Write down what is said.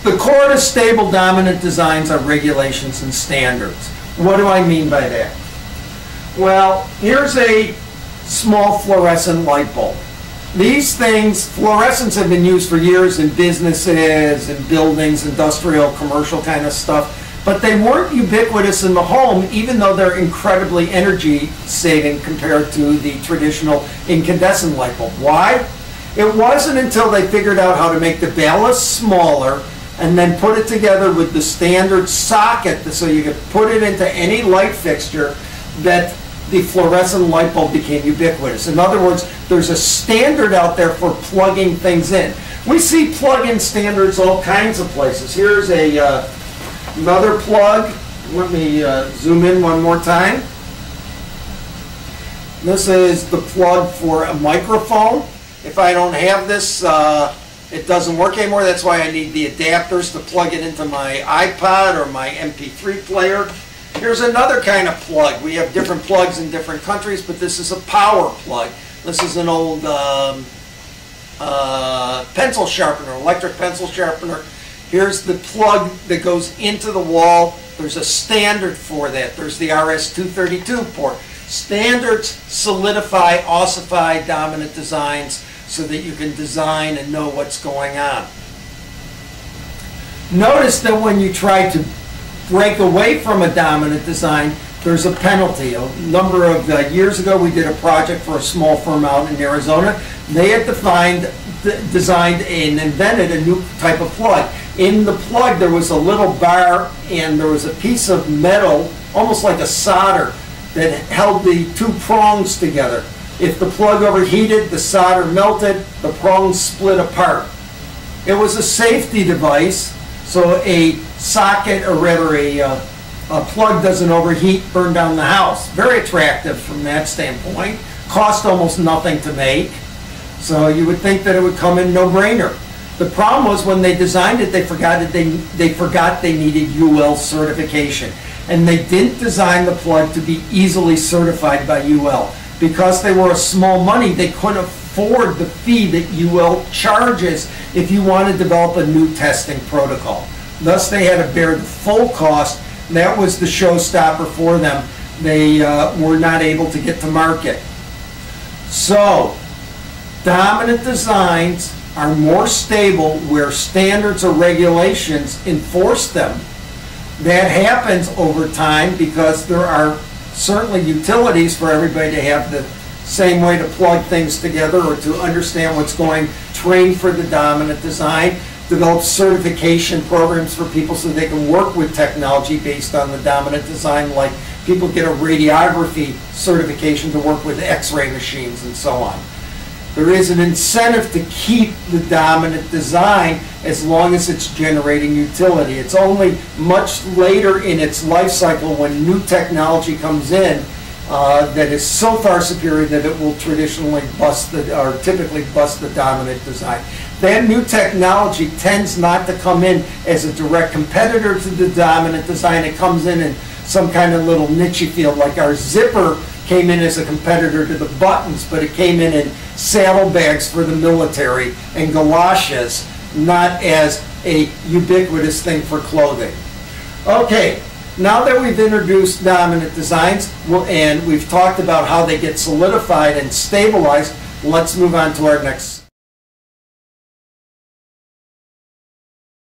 The core to stable dominant designs are regulations and standards. What do I mean by that? Well, here's a small fluorescent light bulb. These things, fluorescents have been used for years in businesses, in buildings, industrial, commercial kind of stuff, but they weren't ubiquitous in the home, even though they're incredibly energy saving compared to the traditional incandescent light bulb. Why? It wasn't until they figured out how to make the ballast smaller and then put it together with the standard socket so you could put it into any light fixture that the fluorescent light bulb became ubiquitous. In other words, there's a standard out there for plugging things in. We see plug-in standards all kinds of places. Here's another plug. Let me zoom in one more time. This is the plug for a microphone. If I don't have this, it doesn't work anymore. That's why I need the adapters to plug it into my iPod or my MP3 player. Here's another kind of plug. We have different plugs in different countries, but this is a power plug. This is an old pencil sharpener, electric pencil sharpener. Here's the plug that goes into the wall. There's a standard for that. There's the RS-232 port. Standards solidify, ossify dominant designs so that you can design and know what's going on. Notice that when you try to break away from a dominant design, there's a penalty. A number of years ago, we did a project for a small firm out in Arizona. They had designed and invented a new type of plug. In the plug, there was a little bar and there was a piece of metal, almost like a solder, that held the two prongs together. If the plug overheated, the solder melted, the prongs split apart. It was a safety device, so a socket, or rather a plug doesn't overheat, burn down the house. Very attractive from that standpoint. Cost almost nothing to make, so you would think that it would come in no-brainer. The problem was when they designed it, they forgot they needed UL certification. And they didn't design the plug to be easily certified by UL. Because they were a small money, they couldn't afford the fee that UL charges if you want to develop a new testing protocol. Thus, they had to bear the full cost. That was the showstopper for them. They were not able to get to market. So, dominant designs are more stable where standards or regulations enforce them. That happens over time because there are certainly utilities for everybody to have the same way to plug things together or to understand what's going, train for the dominant design, develop certification programs for people so they can work with technology based on the dominant design, like people get a radiography certification to work with X-ray machines and so on. There is an incentive to keep the dominant design as long as it's generating utility. It's only much later in its life cycle when new technology comes in that is so far superior that it will traditionally typically bust the dominant design. That new technology tends not to come in as a direct competitor to the dominant design. It comes in some kind of little niche field, like our zipper came in as a competitor to the buttons, but it came in saddlebags for the military and galoshes, not as a ubiquitous thing for clothing. Okay, now that we've introduced dominant designs and we've talked about how they get solidified and stabilized, let's move on to our next